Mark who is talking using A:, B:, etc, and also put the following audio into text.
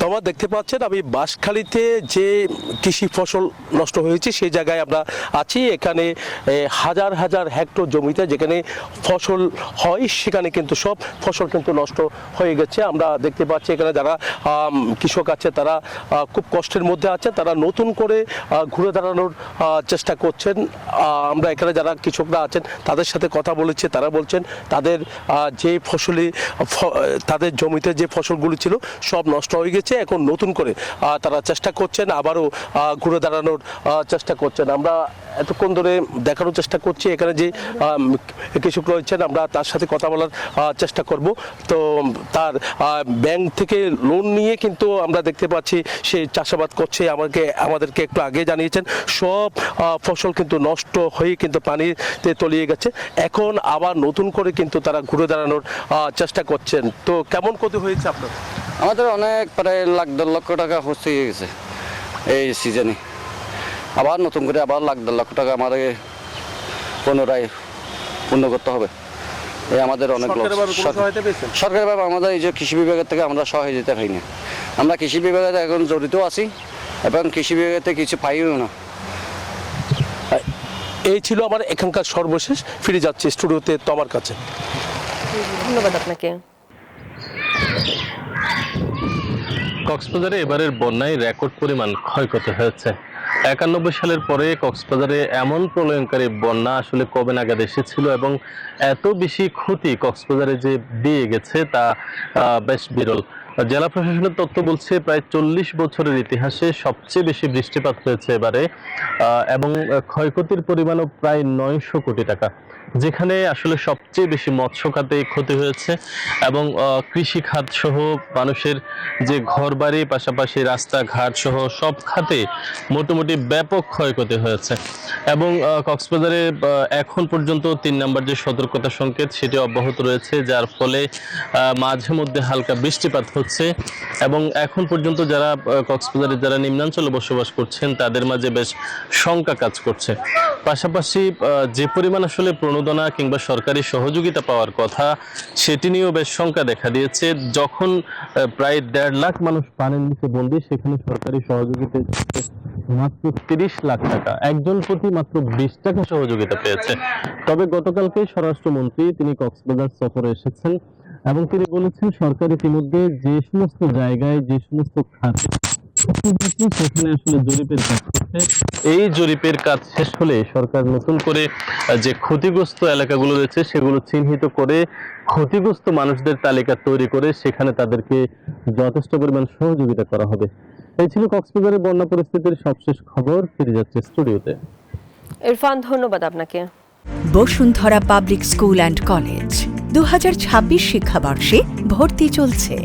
A: তোমরা দেখতে পাচ্ছেন আমি বাঁশখালীতে যে কৃষি ফসল নষ্ট হয়েছে সেই জায়গায় আমরা আছি। এখানে হাজার হাজার হেক্টর জমিতে যেখানে ফসল হয় সেখানে কিন্তু সব ফসল কিন্তু নষ্ট হয়ে গেছে। আমরা দেখতে পাচ্ছি এখানে যারা কৃষক আছে তারা খুব কষ্টের মধ্যে আছে, তারা নতুন করে ঘুরে দাঁড়ানোর চেষ্টা করছেন। আমরা এখানে যারা কৃষকরা আছেন তাদের সাথে কথা বলেছি, তারা বলছেন তাদের যে ফসলি তাদের জমিতে যে ফসলগুলো ছিল সব নষ্ট হয়ে গেছে। এখন নতুন করে তারা চেষ্টা করছেন, আবারও ঘুরে দাঁড়ানোর চেষ্টা করছেন। আমরা এতক্ষণ ধরে দেখানোর চেষ্টা করছি এখানে যে কৃষক রয়েছেন, আমরা তার সাথে কথা বলার চেষ্টা করব। তো তার ব্যাংক থেকে লোন নিয়ে কিন্তু আমরা দেখতে পাচ্ছি সে চাষাবাদ করছে। আমাদেরকে একটু আগে জানিয়েছেন সব ফসল কিন্তু নষ্ট হয়ে কিন্তু পানিতে তলিয়ে গেছে। এখন আবার নতুন করে কিন্তু তারা ঘুরে দাঁড়ানোর চেষ্টা করছেন। তো কেমন ক্ষতি হয়েছে আপনার?
B: আমাদের অনেক প্রায় লাখ 1.5 লক্ষ টাকা হচ্ছে গেছে এই সিজনে। আবার নতুন করে আবার লাখ 1.5 লক্ষ টাকা আমাদের পুনরায় পূর্ণ করতে হবে। এই আমাদের অনেক সরকারিভাবে আমাদের এই যে কৃষি বিভাগের থেকে আমরা সহযোগিতা পাই না। আমরা কৃষি বিভাগে এখন জড়িত আছি এবং কৃষি বিভাগের কিছু পাইও না।
A: এই ছিল আমার এখানকার সর্বশেষ। ফিরে যাচ্ছি স্টুডিওতে তোমার কাছে।
C: ধন্যবাদ আপনাকে।
D: কক্সবাজারে এবারের বন্যায় রেকর্ড পরিমাণ ক্ষয়ক্ষতি হয়েছে। 91 সালের পরে কক্সবাজারে এমন প্রলয়ঙ্কারী বন্যা আসলে কবে নাগাদ এসেছিল এবং এত বেশি ক্ষতি কক্সবাজারে যে দিয়ে গেছে তা বেশ বিরল। জেলা প্রশাসনের তথ্য বলছে প্রায় 40 বছরের ইতিহাসে সবচেয়ে বেশি বৃষ্টিপাত হয়েছে এবারে এবং ক্ষয়ক্ষতির পরিমাণও প্রায় 900 কোটি টাকা, যেখানে আসলে সবচেয়ে বেশি মৎস্য খাতে ক্ষতি হয়েছে এবং কৃষি খাত সহ মানুষের যে ঘরবাড়ি পাশাপাশি রাস্তাঘাট সহ সব খাতে মোটামুটি ব্যাপক ক্ষয়ক্ষতি হয়েছে। এবং কক্সবাজারে এখন পর্যন্ত 3 নম্বর যে সতর্কতা সংকেত সেটি অব্যাহত রয়েছে, যার ফলে মাঝে মধ্যে হালকা বৃষ্টিপাত হচ্ছে এবং এখন পর্যন্ত যারা কক্সবাজারে যারা নিম্নাঞ্চলে বসবাস করছেন তাদের মাঝে বেশ শঙ্কা কাজ করছে। পাশাপাশি যে পরিমাণ আসলে প্রণোদনা কিংবা সরকারি সহযোগিতা পাওয়ার কথা সেটি নিয়েও বেশ শঙ্কা দেখা দিয়েছে। যখন প্রায় 1.5 লাখ মানুষ পানির নিচে বন্দী, সেখানে সরকারি সহযোগিতা মাত্র 30 লাখ টাকা, একজন প্রতি মাত্র 20 টাকা সহযোগিতা পেয়েছে। তবে গতকালকে স্বরাষ্ট্রমন্ত্রী তিনি কক্সবাজার সফরে এসেছেন এবং তিনি বলেছেন সরকার ইতিমধ্যে যে সমস্ত জায়গায় যে সমস্ত খাতে সেখানে আসলে জরিপের কাজ করছে। এই জরিপের কাজ শেষ হলে সরকার নতুন করে যে ক্ষতিগ্রস্ত এলাকাগুলো রয়েছে সেগুলো চিহ্নিত করে ক্ষতিগ্রস্ত মানুষদের তালিকা তৈরি করে সেখানে তাদেরকে যথেষ্ট পরিমাণ সহযোগিতা করা হবে। এই ছিল কক্সবাজারের বন্যা পরিস্থিতির সবশেষ খবর। ফিরে যাচ্ছে স্টুডিওতে।
C: ইরফান, ধন্যবাদ আপনাকে।
E: Bashundhara public school and college 2026 শিক্ষাবর্ষে ভর্তি চলছে।